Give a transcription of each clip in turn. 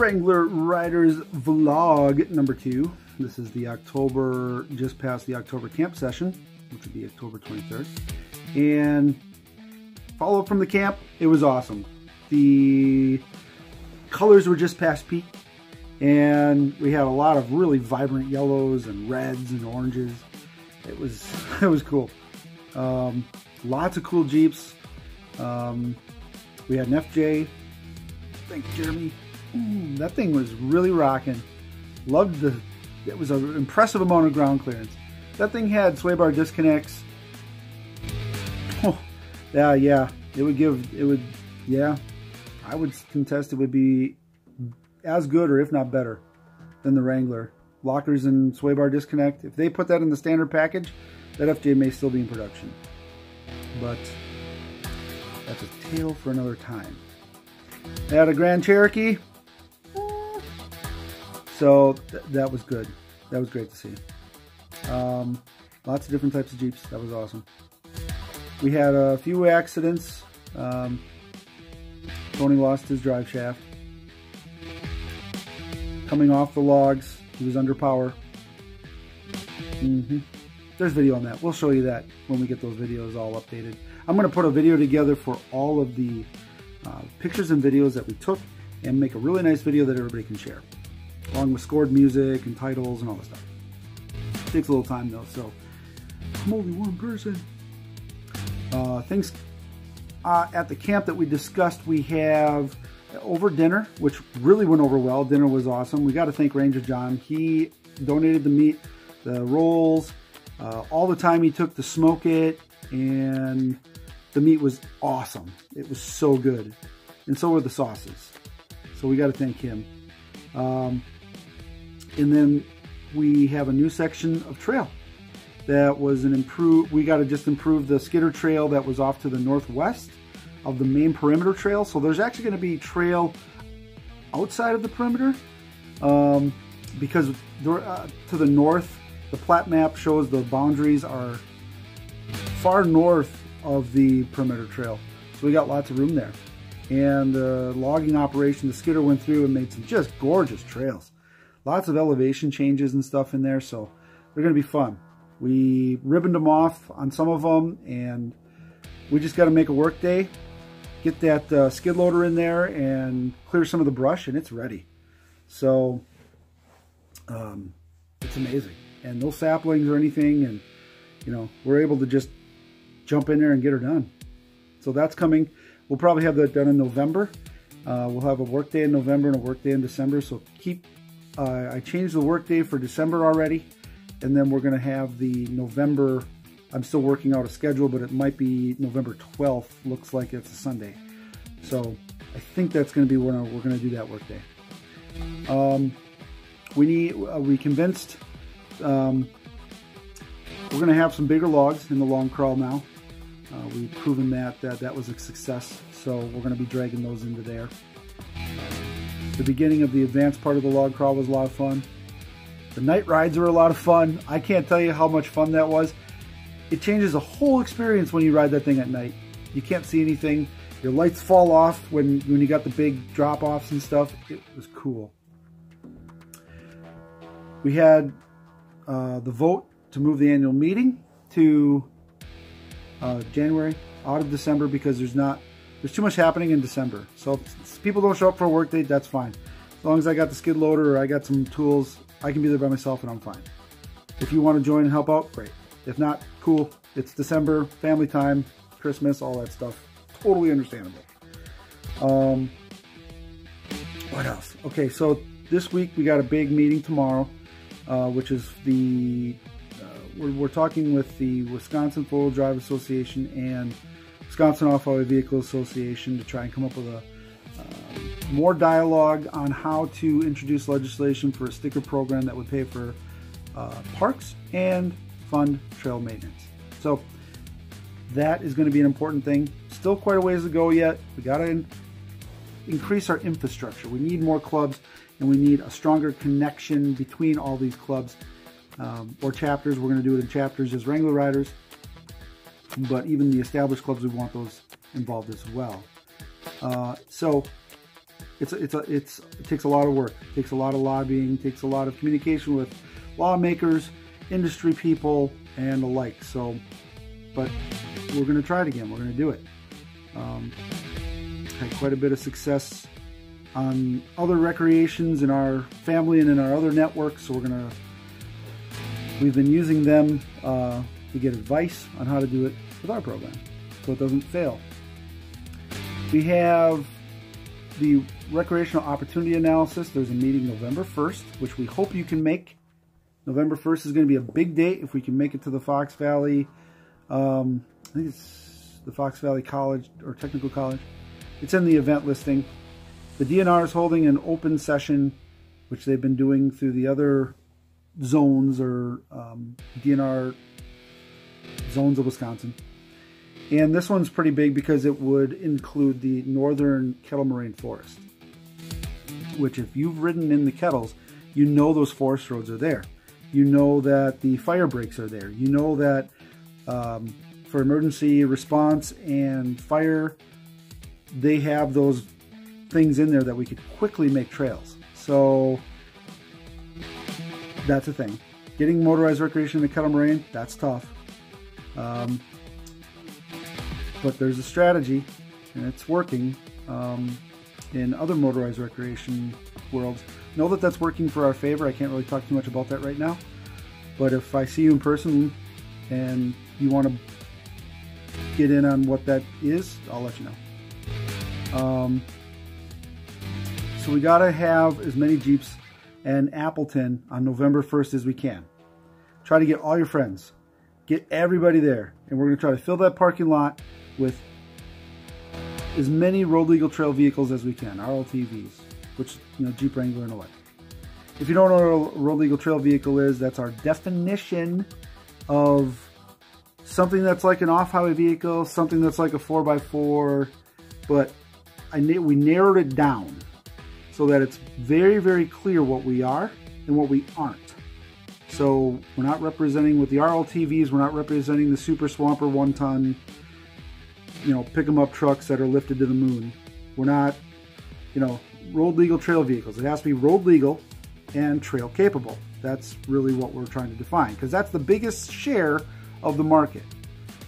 Wrangler Riders vlog number 2. This is the October, just past the October camp session, which would be October 23rd. And follow up from the camp, it was awesome. The colors were just past peak, and we had a lot of really vibrant yellows and reds and oranges. It was cool. Lots of cool Jeeps. We had an FJ. Thanks, Jeremy. That thing was really rocking. Loved it was an impressive amount of ground clearance. That thing had sway bar disconnects. Oh, yeah. I would contest it would be as good or if not better than the Wrangler. Lockers and sway bar disconnect. If they put that in the standard package, that FJ may still be in production. But that's a tale for another time. I had a Grand Cherokee. So that was good. That was great to see. Lots of different types of Jeeps. That was awesome. We had a few accidents. Tony lost his drive shaft. Coming off the logs, he was under power. There's video on that. We'll show you that when we get those videos all updated. I'm going to put a video together for all of the pictures and videos that we took and make a really nice video that everybody can share, along with scored music and titles and all this stuff. It takes a little time though, so I'm only one person. Things at the camp that we discussed, we have over dinner, which really went over well. Dinner was awesome. We got to thank Ranger John. He donated the meat, the rolls, all the time he took to smoke it, and the meat was awesome. It was so good. And so were the sauces. So we got to thank him. And then we have a new section of trail that was an improved. We got to just improve the skidder trail that was off to the northwest of the main perimeter trail. So there's actually going to be trail outside of the perimeter, because to the north, the plat map shows the boundaries are far north of the perimeter trail. So we got lots of room there. And the logging operation, the skidder went through and made some just gorgeous trails. Lots of elevation changes and stuff in there, so they're going to be fun. We ribboned them off on some of them, and we just got to make a work day, get that skid loader in there and clear some of the brush, and it's ready. So it's amazing. And no saplings or anything, and you know, we're able to just jump in there and get her done. So that's coming. We'll probably have that done in November. We'll have a work day in November and a work day in December. So I changed the work day for December already, and then we're going to have the November. I'm still working out a schedule, but it might be November 12th. Looks like it's a Sunday. So I think that's going to be when we're going to do that work day. We convinced. We're going to have some bigger logs in the long crawl now. We've proven that was a success, so we're going to be dragging those into there. The beginning of the advanced part of the log crawl was a lot of fun. The night rides were a lot of fun. I can't tell you how much fun that was. It changes the whole experience when you ride that thing at night. You can't see anything. Your lights fall off when you got the big drop-offs and stuff. It was cool. We had the vote to move the annual meeting to January out of December, because there's too much happening in December. So if people don't show up for a work date, that's fine. As long as I got the skid loader or I got some tools, I can be there by myself and I'm fine. If you want to join and help out, great. If not, cool. It's December, family time, Christmas, all that stuff. Totally understandable. What else? Okay, so this week we got a big meeting tomorrow, which is we're talking with the Wisconsin Four-Wheel Drive Association and Wisconsin Off-Highway Vehicle Association to try and come up with a more dialogue on how to introduce legislation for a sticker program that would pay for parks and fund trail maintenance. So that is going to be an important thing. Still quite a ways to go yet. We got to increase our infrastructure. We need more clubs, and we need a stronger connection between all these clubs or chapters. We're going to do it in chapters as Wrangler Riders, but even the established clubs, we want those involved as well. So it takes a lot of work. It takes a lot of lobbying. It takes a lot of communication with lawmakers, industry people, and the like. So, but we're going to try it again. We're going to do it. Had quite a bit of success on other recreations in our family and in our other networks. So we've been using them to get advice on how to do it with our program, so it doesn't fail. We have the recreational opportunity analysis. There's a meeting November 1st, which we hope you can make. November 1st is going to be a big date if we can make it to the Fox Valley. I think it's the Fox Valley College or Technical College. It's in the event listing. The DNR is holding an open session, which they've been doing through the other zones or DNR zones of Wisconsin. And this one's pretty big because it would include the northern kettle moraine forest, which if you've ridden in the kettles, you know those forest roads are there. You know that the fire breaks are there. You know that for emergency response and fire, they have those things in there that we could quickly make trails. So that's a thing. Getting motorized recreation in the kettle moraine, that's tough. But there's a strategy, and it's working in other motorized recreation worlds. Know that that's working for our favor. I can't really talk too much about that right now. But if I see you in person and you want to get in on what that is, I'll let you know. So we got to have as many Jeeps and Appleton on November 1st as we can. Try to get all your friends. Get everybody there. And we're going to try to fill that parking lot with as many road legal trail vehicles as we can, RLTVs, which, you know, Jeep Wrangler and the like. If you don't know what a road legal trail vehicle is, that's our definition of something that's like an off-highway vehicle, something that's like a 4x4, but we narrowed it down so that it's very, very clear what we are and what we aren't. So we're not representing with the RLTVs, we're not representing the Super Swamper 1-ton, you know, pick 'em up trucks that are lifted to the moon. We're not, you know, road legal trail vehicles. It has to be road legal and trail capable. That's really what we're trying to define, because that's the biggest share of the market.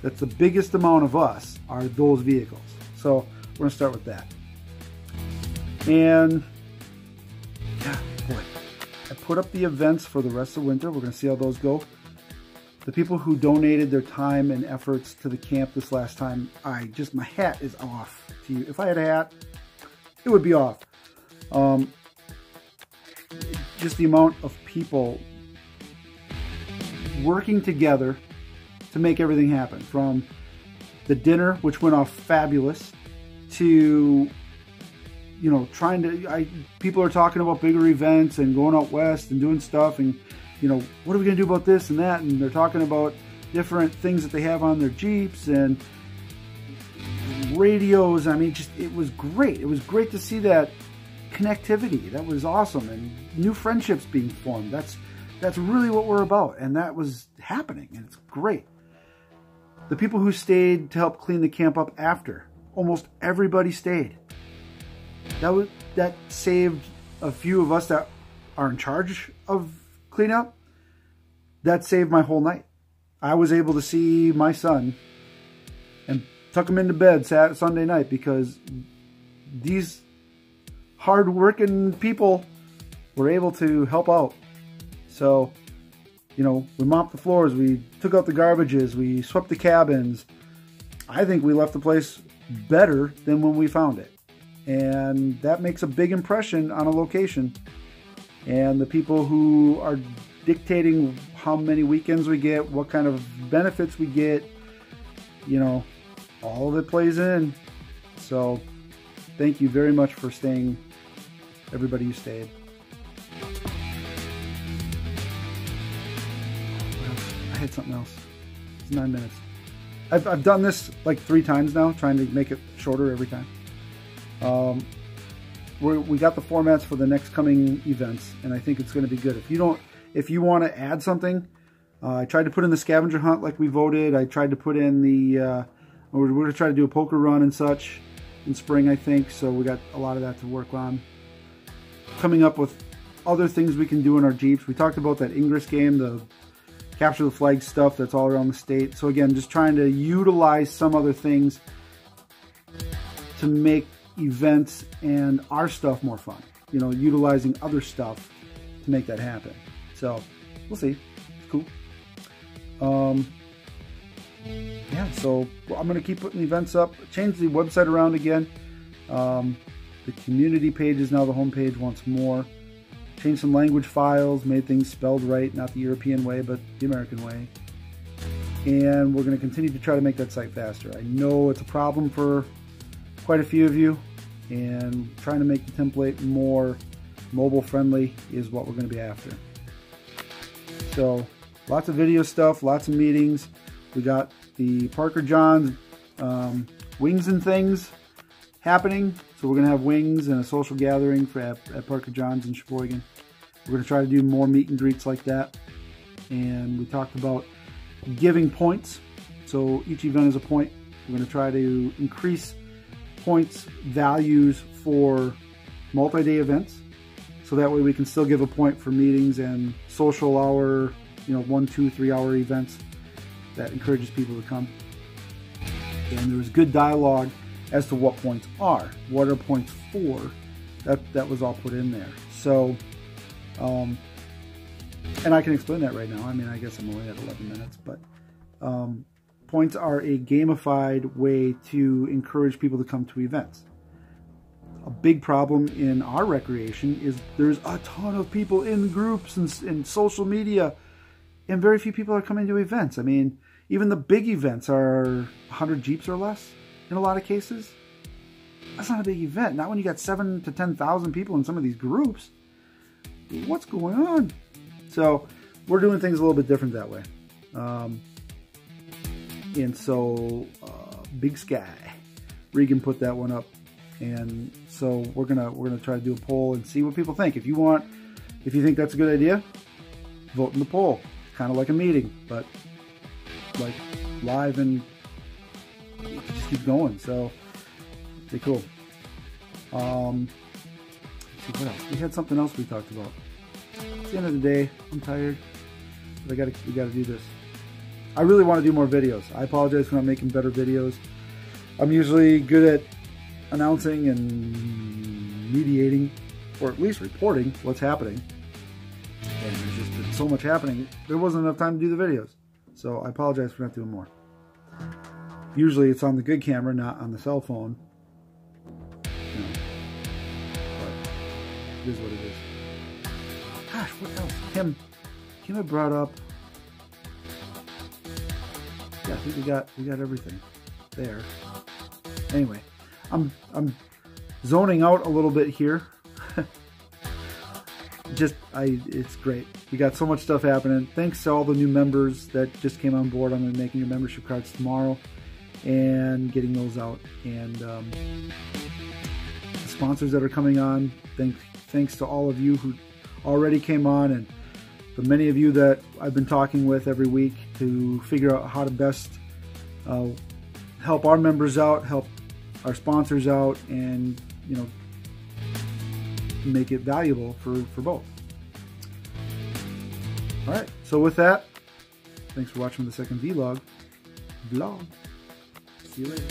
That's the biggest amount of us are those vehicles. So we're going to start with that. And yeah, boy, I put up the events for the rest of winter. We're going to see how those go. The people who donated their time and efforts to the camp this last time, my hat is off to you. If I had a hat, it would be off. Just the amount of people working together to make everything happen, from the dinner, which went off fabulous, to, you know, people are talking about bigger events and going out west and doing stuff, and, you know, what are we going to do about this and that, and they're talking about different things that they have on their Jeeps and radios. I mean, it was great. It was great to see that connectivity. That was awesome, and new friendships being formed. That's really what we're about, and that was happening, and it's great. The people who stayed to help clean the camp up after, almost everybody stayed. That saved a few of us that are in charge of cleanup. That saved my whole night. I was able to see my son and tuck him into bed Sunday night, because these hard-working people were able to help out. So, you know, we mopped the floors, we took out the garbages, we swept the cabins. I think we left the place better than when we found it. And that makes a big impression on a location. And the people who are dictating how many weekends we get, what kind of benefits we get, you know, all of it plays in. So thank you very much for staying, everybody who stayed. I had something else. It's 9 minutes. I've done this like 3 times now, trying to make it shorter every time. We got the formats for the next coming events, and I think it's going to be good. If you want to add something, I tried to put in the scavenger hunt like we voted. I tried to put in the we're going to try to do a poker run and such. in spring, I think, so we got a lot of that to work on. Coming up with other things we can do in our Jeeps. We talked about that Ingress game, the capture the flag stuff that's all around the state. So again, just trying to utilize some other things to make events and our stuff more fun. You know, utilizing other stuff to make that happen. So we'll see. It's cool. Yeah, so I'm going to keep putting events up. Change the website around again. The community page is now the home page once more. Changed some language files, made things spelled right, not the European way, but the American way. And we're going to continue to try to make that site faster. I know it's a problem for quite a few of you, and trying to make the template more mobile friendly is what we're going to be after. So lots of video stuff, lots of meetings. We got the Parker Johns Wings and Things happening. So we're going to have wings and a social gathering at Parker Johns in Sheboygan. We're going to try to do more meet and greets like that. And we talked about giving points. So each event is a point. We're going to try to increase points values for multi-day events. So that way we can still give a point for meetings and social hour, you know, 1, 2, 3 hour events that encourages people to come. And there was good dialogue as to what points are. What are points for? That was all put in there. So, and I can explain that right now. I mean, I guess I'm only at 11 minutes, but points are a gamified way to encourage people to come to events. A big problem in our recreation is there's a ton of people in groups and social media, and very few people are coming to events. I mean, even the big events are 100 Jeeps or less in a lot of cases. That's not a big event. Not when you got 7,000 to 10,000 people in some of these groups. What's going on? So we're doing things a little bit different that way. And so Big Sky, Regan put that one up, and so we're gonna try to do a poll and see what people think. If you think that's a good idea, vote in the poll. Kind of like a meeting, but like live, and it just keeps going. So pretty cool. Let's see what else. We had something else we talked about. At the end of the day, I'm tired, but we gotta do this. I really want to do more videos. I apologize for not making better videos. I'm usually good at announcing and mediating, or at least reporting what's happening. And there's just been so much happening, there wasn't enough time to do the videos. So I apologize for not doing more. Usually it's on the good camera, not on the cell phone. You know, but it is what it is. Gosh, what else? Kim had brought up. Yeah, I think we got everything there. Anyway, I'm zoning out a little bit here. It's great. We got so much stuff happening. Thanks to all the new members that just came on board. I'm going to be making your membership cards tomorrow and getting those out. And the sponsors that are coming on, thanks to all of you who already came on, and the many of you that I've been talking with every week to figure out how to best help our members out, help our sponsors out, and, you know, make it valuable for both. All right, so with that, thanks for watching the second vlog. See you later.